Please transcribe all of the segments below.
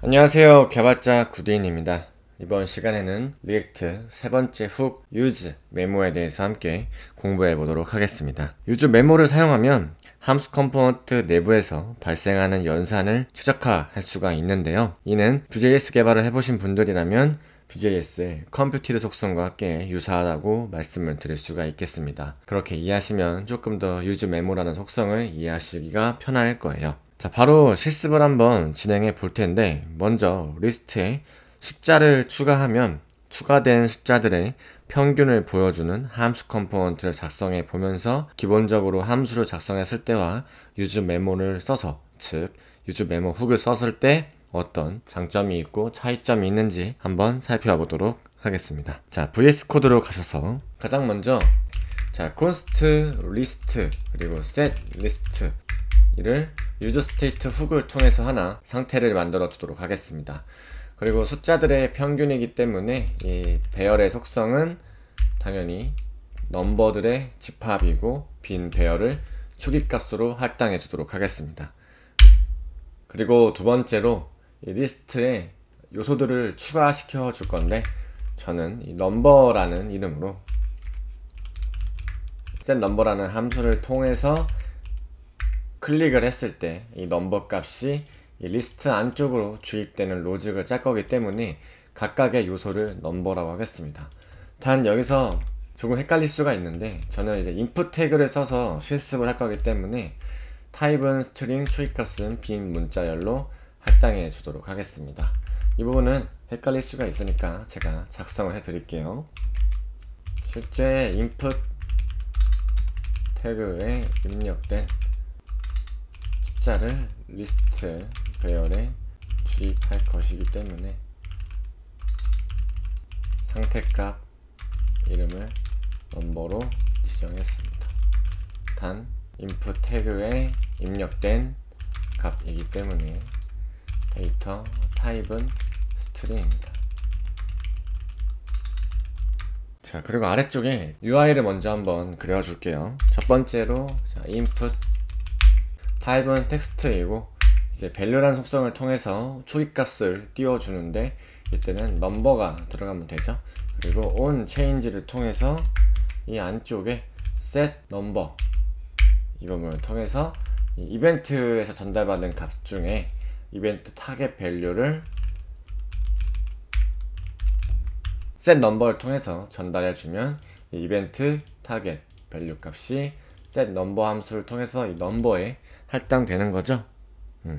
안녕하세요, 개발자 구디인입니다. 이번 시간에는 리액트 세 번째 훅 use 메모에 대해서 함께 공부해 보도록 하겠습니다. use 메모를 사용하면 함수 컴포넌트 내부에서 발생하는 연산을 최적화할 수가 있는데요. 이는 Vue.js 개발을 해보신 분들이라면 Vue.js의 컴퓨티드 속성과 함께 유사하다고 말씀을 드릴 수가 있겠습니다. 그렇게 이해하시면 조금 더 use 메모라는 속성을 이해하시기가 편할 거예요. 자, 바로 실습을 한번 진행해 볼 텐데, 먼저 리스트에 숫자를 추가하면 추가된 숫자들의 평균을 보여주는 함수 컴포넌트를 작성해 보면서 기본적으로 함수를 작성했을 때와 use 메모를 써서, 즉 use 메모 훅을 썼을 때 어떤 장점이 있고 차이점이 있는지 한번 살펴보도록 하겠습니다. 자, VS 코드로 가셔서 가장 먼저 const list 그리고 set list 이를 useState 훅을 통해서 하나 상태를 만들어 주도록 하겠습니다. 그리고 숫자들의 평균이기 때문에 이 배열의 속성은 당연히 넘버들의 집합이고 빈 배열을 축입값으로 할당해 주도록 하겠습니다. 그리고 두 번째로 이 리스트에 요소들을 추가시켜 줄 건데, 저는 이 number라는 이름으로 setNumber라는 함수를 통해서 클릭을 했을 때 이 넘버 값이 이 리스트 안쪽으로 주입되는 로직을 짤 거기 때문에 각각의 요소를 넘버라고 하겠습니다. 단 여기서 조금 헷갈릴 수가 있는데, 저는 이제 input 태그를 써서 실습을 할 거기 때문에 타입은 스트링, 초입값은 빈 문자열로 할당해 주도록 하겠습니다. 이 부분은 헷갈릴 수가 있으니까 제가 작성을 해 드릴게요. 실제 input 태그에 입력된 숫자를 리스트 배열에 주입할 것이기 때문에 상태값 이름을 넘버로 지정했습니다. 단 input 태그에 입력된 값이기 때문에 데이터 타입은 스트링입니다. 자, 그리고 아래쪽에 UI를 먼저 한번 그려줄게요. 첫 번째로 input 타입은 텍스트이고 이제 value라는 속성을 통해서 초입값을 띄워주는데, 이때는 넘버가 들어가면 되죠. 그리고 on change를 통해서 이 안쪽에 set number 이 부분을 통해서 이 이벤트에서 전달받은 값 중에 이벤트 타겟 value를 set number를 통해서 전달해주면 이 이벤트 타겟 value 값이 set number 함수를 통해서 이 넘버에 할당되는 거죠.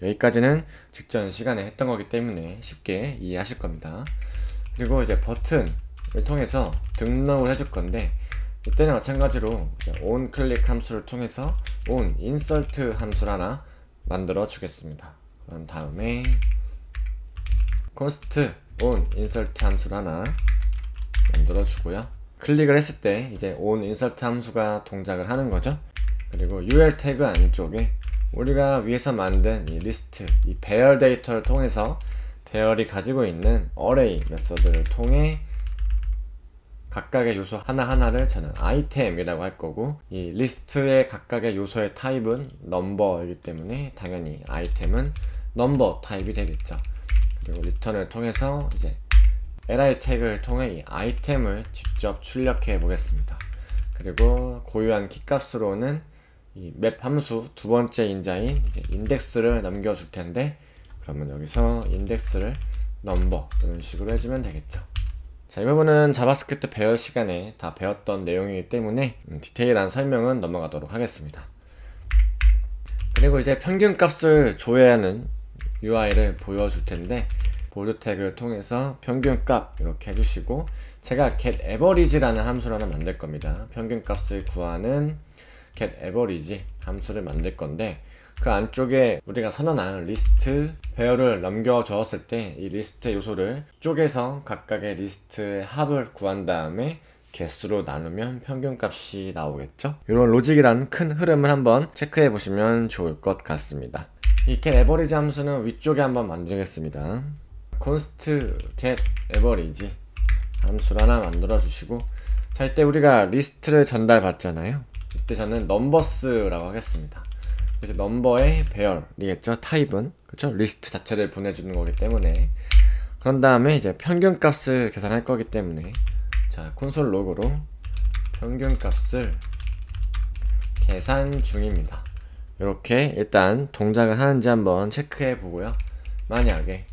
여기까지는 직전 시간에 했던 거기 때문에 쉽게 이해하실 겁니다. 그리고 이제 버튼을 통해서 등록을 해줄 건데, 이때는 마찬가지로 on 클릭 함수를 통해서 on insert 함수를 하나 만들어 주겠습니다. 그런 다음에 const on insert 함수를 하나 만들어 주고요. 클릭을 했을 때 이제 on insert 함수가 동작을 하는 거죠. 그리고 UL 태그 안쪽에 우리가 위에서 만든 이 리스트, 이 배열 데이터를 통해서 배열이 가지고 있는 array 메서드를 통해 각각의 요소 하나하나를 저는 아이템이라고 할 거고, 이 리스트의 각각의 요소의 타입은 넘버이기 때문에 당연히 아이템은 넘버 타입이 되겠죠. 그리고 리턴을 통해서 이제 li 태그를 통해 이 아이템을 직접 출력해 보겠습니다. 그리고 고유한 키값으로는 이 맵 함수 두 번째 인자인 이제 인덱스를 넘겨줄 텐데, 그러면 여기서 인덱스를 넘버 이런 식으로 해주면 되겠죠. 자, 이 부분은 자바스크립트 배열 시간에 다 배웠던 내용이기 때문에 디테일한 설명은 넘어가도록 하겠습니다. 그리고 이제 평균 값을 조회하는 UI를 보여줄 텐데, 보드 태그를 통해서 평균 값 이렇게 해주시고, 제가 getAverage라는 함수를 하나 만들 겁니다. 평균 값을 구하는 getAverage 함수를 만들 건데, 그 안쪽에 우리가 선언한 리스트 배열을 넘겨 주었을 때 이 리스트의 요소를 쪼개서 각각의 리스트의 합을 구한 다음에 개수로 나누면 평균값이 나오겠죠. 이런 로직이라는 큰 흐름을 한번 체크해 보시면 좋을 것 같습니다. 이 getAverage 함수는 위쪽에 한번 만들겠습니다. const getAverage 함수를 하나 만들어 주시고, 자, 이때 우리가 리스트를 전달 받잖아요. 이때 저는 넘버스라고 하겠습니다. 그래서 넘버의 배열이겠죠. 타입은 그렇죠. 리스트 자체를 보내주는 거기 때문에. 그런 다음에 이제 평균값을 계산할 거기 때문에 자 콘솔 로그로 평균값을 계산 중입니다. 이렇게 일단 동작을 하는지 한번 체크해 보고요. 만약에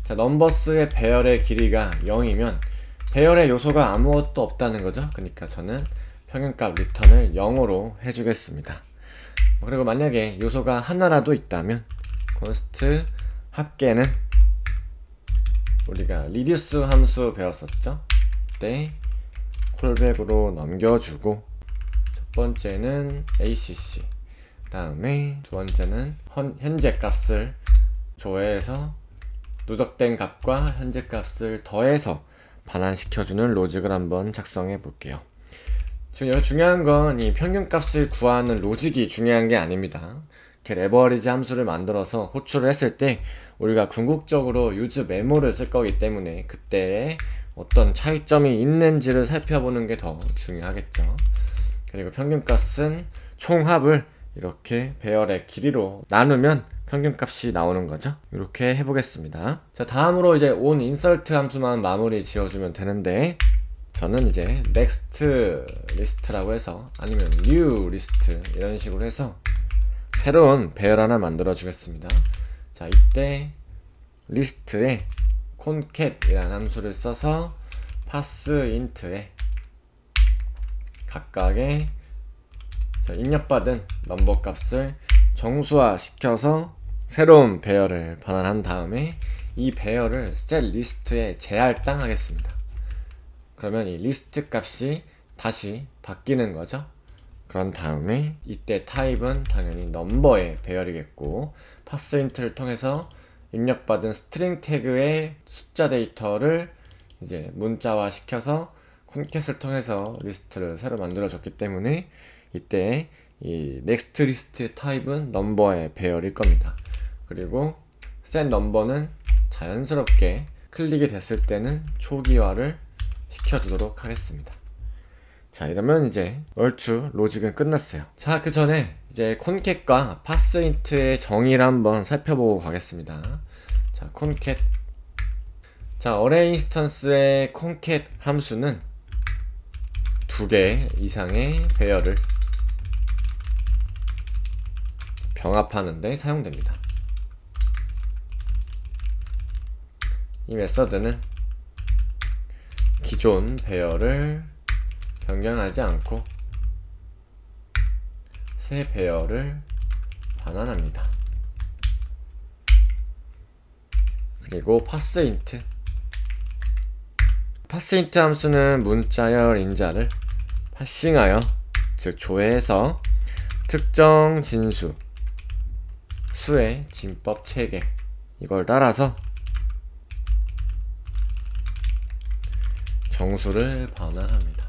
자 넘버스의 배열의 길이가 0이면 배열의 요소가 아무것도 없다는 거죠. 그러니까 저는 평균값 리턴을 0으로 해주겠습니다. 그리고 만약에 요소가 하나라도 있다면 const 합계는 우리가 reduce 함수 배웠었죠. 그때 콜백으로 넘겨주고 첫 번째는 acc 그 다음에 두 번째는 현재 값을 조회해서 누적된 값과 현재 값을 더해서 반환시켜주는 로직을 한번 작성해 볼게요. 지금 여기 중요한 건 이 평균값을 구하는 로직이 중요한 게 아닙니다. 이렇게 레버리지 함수를 만들어서 호출을 했을 때 우리가 궁극적으로 use 메모를 쓸 거기 때문에 그때 어떤 차이점이 있는지를 살펴보는 게 더 중요하겠죠. 그리고 평균값은 총합을 이렇게 배열의 길이로 나누면 평균값이 나오는 거죠. 이렇게 해보겠습니다. 자 다음으로 이제 on insert 함수만 마무리 지어주면 되는데 저는 이제 next list라고 해서 아니면 new list 이런 식으로 해서 새로운 배열 하나 만들어 주겠습니다. 자 이때 리스트에 concat 이라는 함수를 써서 parseInt에 각각의 입력받은 넘버 값을 정수화 시켜서 새로운 배열을 반환한 다음에 이 배열을 set list에 재할당 하겠습니다. 그러면 이 리스트 값이 다시 바뀌는 거죠. 그런 다음에 이때 타입은 당연히 넘버의 배열이겠고 parseInt를 통해서 입력받은 스트링 태그의 숫자 데이터를 이제 문자화 시켜서 콘캣을 통해서 리스트를 새로 만들어 줬기 때문에 이때 이 next list 타입은 넘버의 배열일 겁니다. 그리고 set number는 자연스럽게 클릭이 됐을 때는 초기화를 시켜주도록 하겠습니다. 자 이러면 이제 얼추 로직은 끝났어요. 자 그 전에 이제 concat,과 parseInt의 정의를 한번 살펴보고 가겠습니다. 자 concat 자 array 인스턴스의 concat 함수는 2개 이상의 배열을 병합하는 데 사용됩니다. 이 메서드는 기존 배열을 변경하지 않고 새 배열을 반환합니다. 그리고 parseInt 함수는 문자열 인자를 파싱하여 즉 조회해서 특정 진수 수의 진법 체계 이걸 따라서 정수를 반환합니다.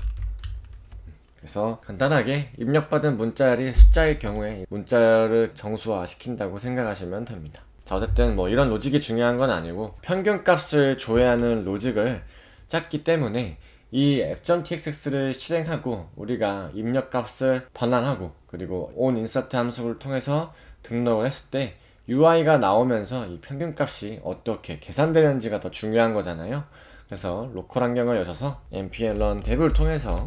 그래서 간단하게 입력받은 문자열이 숫자일 경우에 문자열을 정수화 시킨다고 생각하시면 됩니다. 자 어쨌든 뭐 이런 로직이 중요한 건 아니고 평균값을 조회하는 로직을 짰기 때문에 이 app.txx를 실행하고 우리가 입력값을 반환하고 그리고 onInsert 함수를 통해서 등록을 했을 때 UI가 나오면서 이 평균값이 어떻게 계산되는지가 더 중요한 거잖아요. 그래서 로컬 환경을 여셔서 npm run dev을 통해서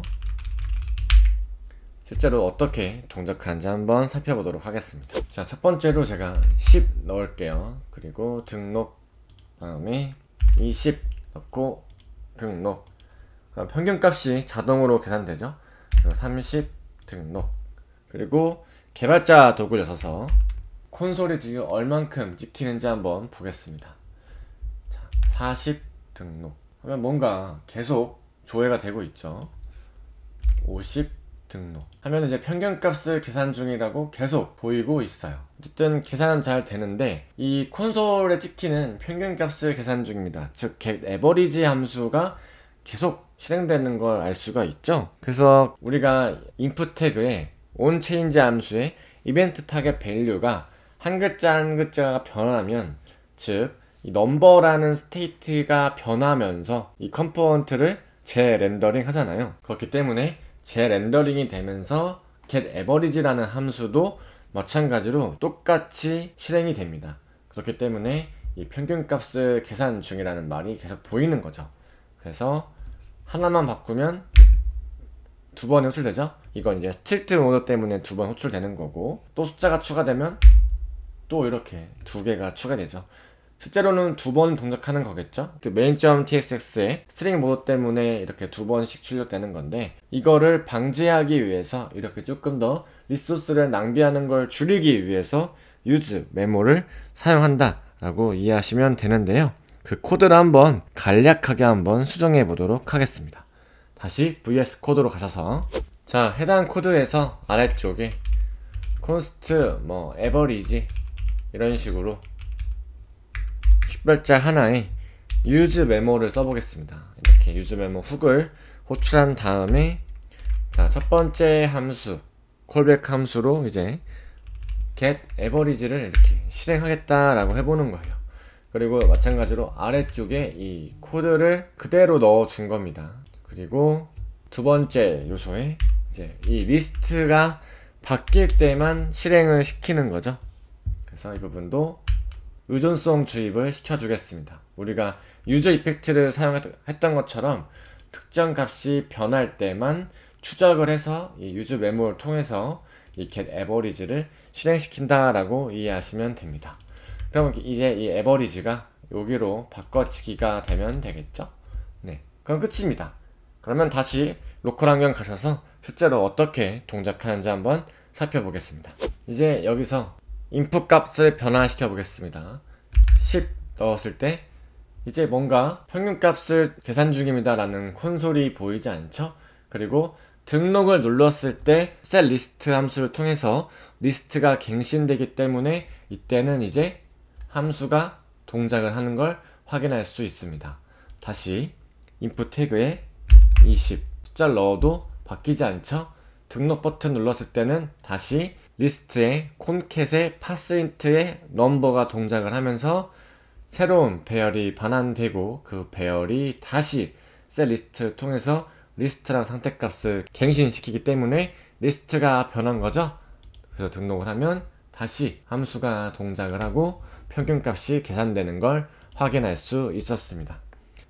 실제로 어떻게 동작하는지 한번 살펴보도록 하겠습니다. 자, 첫 번째로 제가 10 넣을게요. 그리고 등록 다음에 20 넣고 등록. 그럼 평균값이 자동으로 계산되죠. 그리고 30 등록. 그리고 개발자 도구를 여셔서 콘솔이 지금 얼만큼 찍히는지 한번 보겠습니다. 자, 40 등록 하면 뭔가 계속 조회가 되고 있죠. 50 등록 하면 이제 평균값을 계산 중이라고 계속 보이고 있어요. 어쨌든 계산은 잘 되는데 이 콘솔에 찍히는 평균값을 계산 중입니다. 즉 average 함수가 계속 실행되는 걸 알 수가 있죠. 그래서 우리가 input 태그에 onChange 함수의 event target value가 한 글자 한 글자가 변하면 즉 이 넘버라는 스테이트가 변하면서 이 컴포넌트를 재렌더링 하잖아요. 그렇기 때문에 재렌더링이 되면서 getAverage라는 함수도 마찬가지로 똑같이 실행이 됩니다. 그렇기 때문에 이 평균값을 계산 중이라는 말이 계속 보이는 거죠. 그래서 하나만 바꾸면 두 번이 호출되죠. 이건 이제 스트릭트 모드 때문에 두 번 호출되는 거고, 또 숫자가 추가되면 또 이렇게 두 개가 추가되죠. 실제로는 두 번 동작하는 거겠죠. main.tsx의 스트링 모드 때문에 이렇게 두 번씩 출력되는 건데, 이거를 방지하기 위해서 이렇게 조금 더 리소스를 낭비하는 걸 줄이기 위해서 use 메모를 사용한다 라고 이해하시면 되는데요. 그 코드를 한번 간략하게 한번 수정해 보도록 하겠습니다. 다시 VS 코드로 가셔서, 자, 해당 코드에서 아래쪽에 const average 이런 식으로 식별자 하나에 use 메모를 써보겠습니다. 이렇게 use 메모 훅을 호출한 다음에, 자, 첫 번째 함수 콜백 함수로 이제 get average를 이렇게 실행하겠다라고 해보는 거예요. 그리고 마찬가지로 아래쪽에 이 코드를 그대로 넣어 준 겁니다. 그리고 두 번째 요소에 이제 이 리스트가 바뀔 때만 실행을 시키는 거죠. 그래서 이 부분도 의존성 주입을 시켜주겠습니다. 우리가 유저 이펙트를 사용했던 것처럼 특정 값이 변할 때만 추적을 해서 이 use 메모를 통해서 이 getAverage를 실행시킨다라고 이해하시면 됩니다. 그럼 이제 이 average가 여기로 바꿔치기가 되면 되겠죠? 네, 그럼 끝입니다. 그러면 다시 로컬 환경 가셔서 실제로 어떻게 동작하는지 한번 살펴보겠습니다. 이제 여기서 인풋 값을 변화시켜 보겠습니다. 10 넣었을 때 이제 뭔가 평균값을 계산 중입니다 라는 콘솔이 보이지 않죠? 그리고 등록을 눌렀을 때 setList 함수를 통해서 리스트가 갱신되기 때문에 이때는 이제 함수가 동작을 하는 걸 확인할 수 있습니다. 다시 인풋 태그에 20 숫자를 넣어도 바뀌지 않죠? 등록 버튼 눌렀을 때는 다시 리스트에 콘캣의 파스인트의 넘버가 동작을 하면서 새로운 배열이 반환되고, 그 배열이 다시 setList를 통해서 리스트랑 상태값을 갱신시키기 때문에 리스트가 변한 거죠. 그래서 등록을 하면 다시 함수가 동작을 하고 평균값이 계산되는 걸 확인할 수 있었습니다.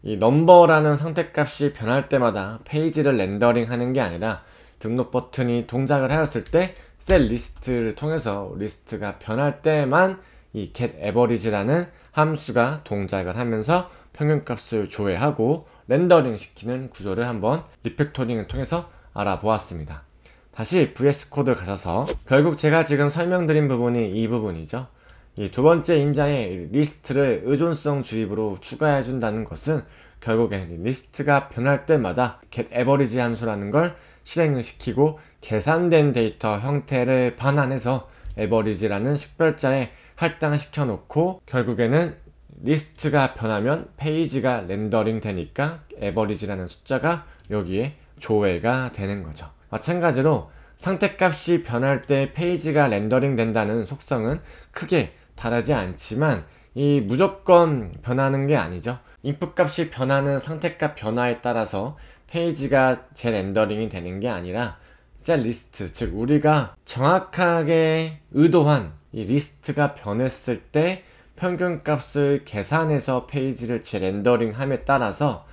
이 넘버라는 상태값이 변할 때마다 페이지를 렌더링 하는 게 아니라 등록 버튼이 동작을 하였을 때 setList를 통해서 리스트가 변할 때만 이 getAverage라는 함수가 동작을 하면서 평균값을 조회하고 렌더링 시키는 구조를 한번 리팩토링을 통해서 알아보았습니다. 다시 VS 코드 가셔서, 결국 제가 지금 설명드린 부분이 이 부분이죠. 이 두 번째 인자의 리스트를 의존성 주입으로 추가해 준다는 것은 결국엔 리스트가 변할 때마다 getAverage 함수라는 걸 실행을 시키고 계산된 데이터 형태를 반환해서 average라는 식별자에 할당시켜 놓고, 결국에는 리스트가 변하면 페이지가 렌더링 되니까 average라는 숫자가 여기에 조회가 되는 거죠. 마찬가지로 상태값이 변할 때 페이지가 렌더링 된다는 속성은 크게 다르지 않지만 이 무조건 변하는 게 아니죠. 인풋 값이 변하는 상태값 변화에 따라서 페이지가 재렌더링이 되는 게 아니라 setList, 즉 우리가 정확하게 의도한 이 리스트가 변했을 때 평균값을 계산해서 페이지를 재렌더링함에 따라서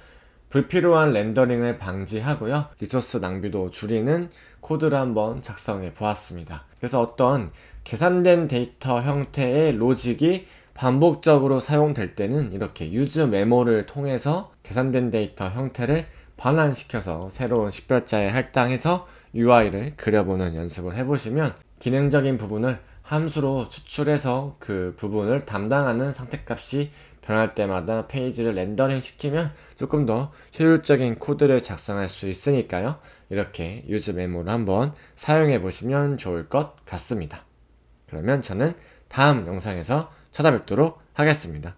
불필요한 렌더링을 방지하고요, 리소스 낭비도 줄이는 코드를 한번 작성해 보았습니다. 그래서 어떤 계산된 데이터 형태의 로직이 반복적으로 사용될 때는 이렇게 use 메모를 통해서 계산된 데이터 형태를 반환시켜서 새로운 식별자에 할당해서 UI를 그려보는 연습을 해보시면 기능적인 부분을 함수로 추출해서 그 부분을 담당하는 상태값이 변할 때마다 페이지를 렌더링 시키면 조금 더 효율적인 코드를 작성할 수 있으니까요, 이렇게 use 메모를 한번 사용해 보시면 좋을 것 같습니다. 그러면 저는 다음 영상에서 찾아뵙도록 하겠습니다.